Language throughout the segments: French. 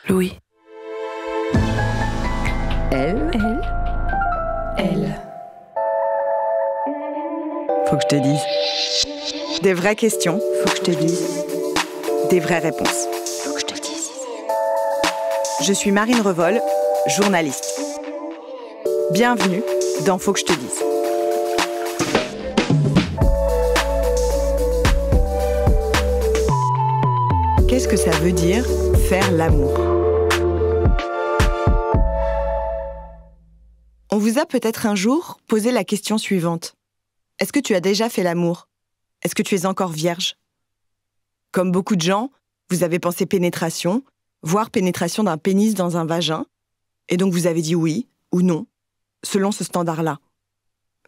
Louis. Elle. Faut que je te dise. Des vraies questions, faut que je te dise. Des vraies réponses. Faut que je te dise. Je suis Marine Revol, journaliste. Bienvenue dans Faut que je te dise. Qu'est-ce que ça veut dire faire l'amour ? On vous a peut-être un jour posé la question suivante. Est-ce que tu as déjà fait l'amour ? Est-ce que tu es encore vierge ? Comme beaucoup de gens, vous avez pensé pénétration, voire pénétration d'un pénis dans un vagin, et donc vous avez dit oui ou non, selon ce standard-là.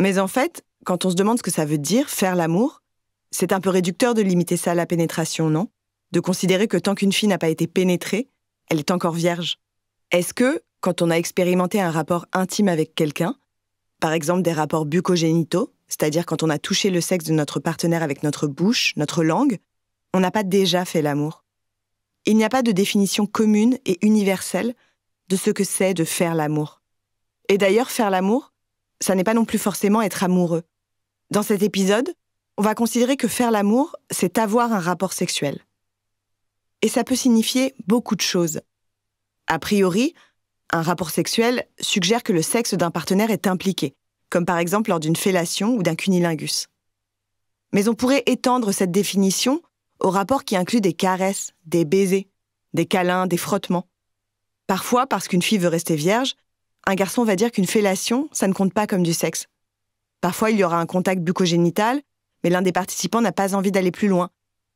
Mais en fait, quand on se demande ce que ça veut dire, faire l'amour, c'est un peu réducteur de limiter ça à la pénétration, non ? De considérer que tant qu'une fille n'a pas été pénétrée, elle est encore vierge. Est-ce que, quand on a expérimenté un rapport intime avec quelqu'un, par exemple des rapports bucco-génitaux, c'est-à-dire quand on a touché le sexe de notre partenaire avec notre bouche, notre langue, on n'a pas déjà fait l'amour ? Il n'y a pas de définition commune et universelle de ce que c'est de faire l'amour. Et d'ailleurs, faire l'amour, ça n'est pas non plus forcément être amoureux. Dans cet épisode, on va considérer que faire l'amour, c'est avoir un rapport sexuel. Et ça peut signifier beaucoup de choses. A priori, un rapport sexuel suggère que le sexe d'un partenaire est impliqué, comme par exemple lors d'une fellation ou d'un cunnilingus. Mais on pourrait étendre cette définition au rapport qui inclut des caresses, des baisers, des câlins, des frottements. Parfois, parce qu'une fille veut rester vierge, un garçon va dire qu'une fellation, ça ne compte pas comme du sexe. Parfois, il y aura un contact bucco-génital, mais l'un des participants n'a pas envie d'aller plus loin,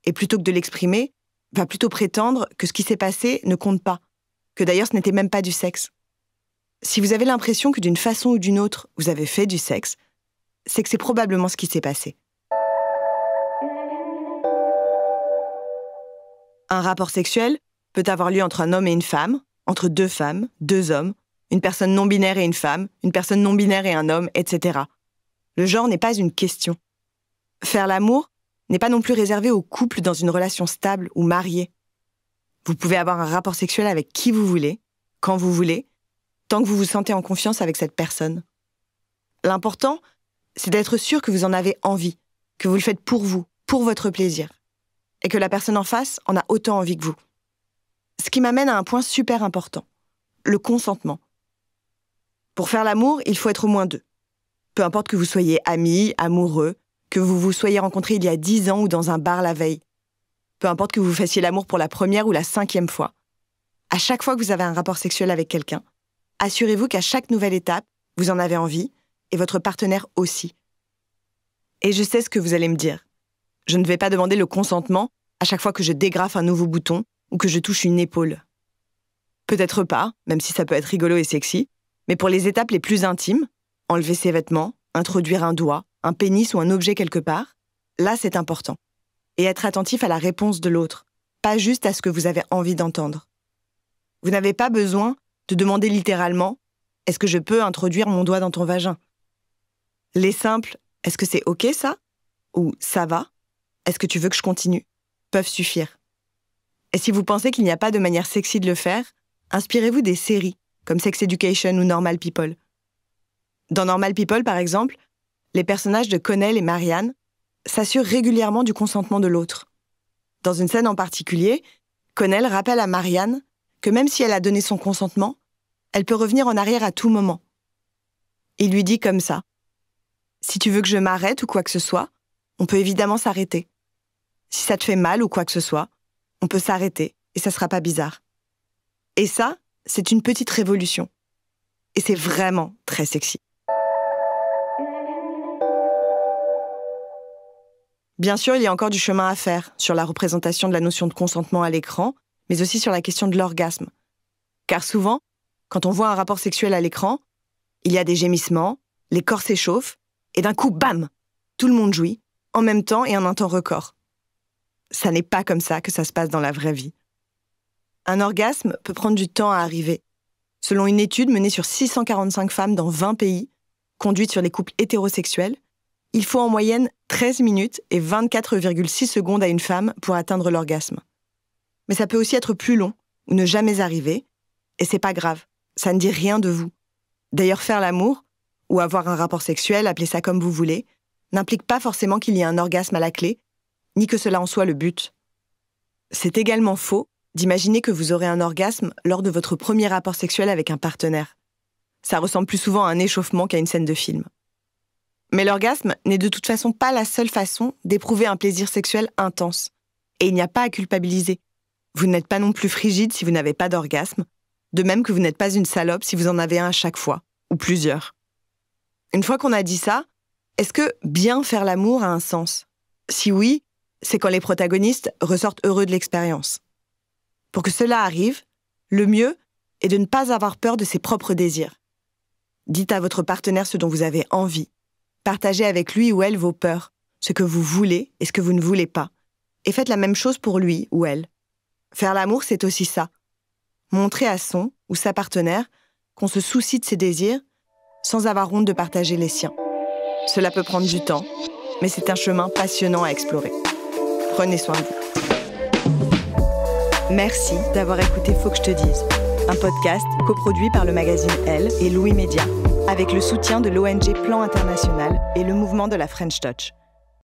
et plutôt que de l'exprimer, va plutôt prétendre que ce qui s'est passé ne compte pas, que d'ailleurs ce n'était même pas du sexe. Si vous avez l'impression que d'une façon ou d'une autre, vous avez fait du sexe, c'est que c'est probablement ce qui s'est passé. Un rapport sexuel peut avoir lieu entre un homme et une femme, entre deux femmes, deux hommes, une personne non-binaire et une femme, une personne non-binaire et un homme, etc. Le genre n'est pas une question. Faire l'amour n'est pas non plus réservé aux couples dans une relation stable ou mariée. Vous pouvez avoir un rapport sexuel avec qui vous voulez, quand vous voulez, tant que vous vous sentez en confiance avec cette personne. L'important, c'est d'être sûr que vous en avez envie, que vous le faites pour vous, pour votre plaisir, et que la personne en face en a autant envie que vous. Ce qui m'amène à un point super important, le consentement. Pour faire l'amour, il faut être au moins deux. Peu importe que vous soyez amis, amoureux, que vous vous soyez rencontrés il y a 10 ans ou dans un bar la veille. Peu importe que vous fassiez l'amour pour la première ou la 5e fois. À chaque fois que vous avez un rapport sexuel avec quelqu'un, assurez-vous qu'à chaque nouvelle étape, vous en avez envie, et votre partenaire aussi. Et je sais ce que vous allez me dire. Je ne vais pas demander le consentement à chaque fois que je dégrafe un nouveau bouton ou que je touche une épaule. Peut-être pas, même si ça peut être rigolo et sexy, mais pour les étapes les plus intimes, enlever ses vêtements, introduire un doigt, un pénis ou un objet quelque part, là c'est important. Et être attentif à la réponse de l'autre, pas juste à ce que vous avez envie d'entendre. Vous n'avez pas besoin de demander littéralement « Est-ce que je peux introduire mon doigt dans ton vagin ?» Les simples « Est-ce que c'est OK ça ?» ou « Ça va ?» Est-ce que tu veux que je continue ? Peuvent suffire. Et si vous pensez qu'il n'y a pas de manière sexy de le faire, inspirez-vous des séries comme Sex Education ou Normal People. Dans Normal People, par exemple, les personnages de Connell et Marianne s'assurent régulièrement du consentement de l'autre. Dans une scène en particulier, Connell rappelle à Marianne que même si elle a donné son consentement, elle peut revenir en arrière à tout moment. Il lui dit comme ça : « Si tu veux que je m'arrête ou quoi que ce soit, on peut évidemment s'arrêter. Si ça te fait mal ou quoi que ce soit, on peut s'arrêter et ça sera pas bizarre. » Et ça, c'est une petite révolution. Et c'est vraiment très sexy. Bien sûr, il y a encore du chemin à faire sur la représentation de la notion de consentement à l'écran, mais aussi sur la question de l'orgasme. Car souvent, quand on voit un rapport sexuel à l'écran, il y a des gémissements, les corps s'échauffent, et d'un coup, bam, tout le monde jouit, en même temps et en un temps record. Ça n'est pas comme ça que ça se passe dans la vraie vie. Un orgasme peut prendre du temps à arriver. Selon une étude menée sur 645 femmes dans 20 pays, conduite sur les couples hétérosexuels, il faut en moyenne 13 minutes et 24,6 secondes à une femme pour atteindre l'orgasme. Mais ça peut aussi être plus long, ou ne jamais arriver, et c'est pas grave, ça ne dit rien de vous. D'ailleurs, faire l'amour, ou avoir un rapport sexuel, appelez ça comme vous voulez, n'implique pas forcément qu'il y ait un orgasme à la clé, ni que cela en soit le but. C'est également faux d'imaginer que vous aurez un orgasme lors de votre premier rapport sexuel avec un partenaire. Ça ressemble plus souvent à un échauffement qu'à une scène de film. Mais l'orgasme n'est de toute façon pas la seule façon d'éprouver un plaisir sexuel intense. Et il n'y a pas à culpabiliser. Vous n'êtes pas non plus frigide si vous n'avez pas d'orgasme, de même que vous n'êtes pas une salope si vous en avez un à chaque fois, ou plusieurs. Une fois qu'on a dit ça, est-ce que bien faire l'amour a un sens ? Si oui, c'est quand les protagonistes ressortent heureux de l'expérience. Pour que cela arrive, le mieux est de ne pas avoir peur de ses propres désirs. Dites à votre partenaire ce dont vous avez envie. Partagez avec lui ou elle vos peurs, ce que vous voulez et ce que vous ne voulez pas. Et faites la même chose pour lui ou elle. Faire l'amour, c'est aussi ça. Montrer à son ou sa partenaire qu'on se soucie de ses désirs sans avoir honte de partager les siens. Cela peut prendre du temps, mais c'est un chemin passionnant à explorer. Prenez soin de vous. Merci d'avoir écouté Faut que je te dise, un podcast coproduit par le magazine Elle et Louis Média, avec le soutien de l'ONG Plan International et le mouvement de la French Touch.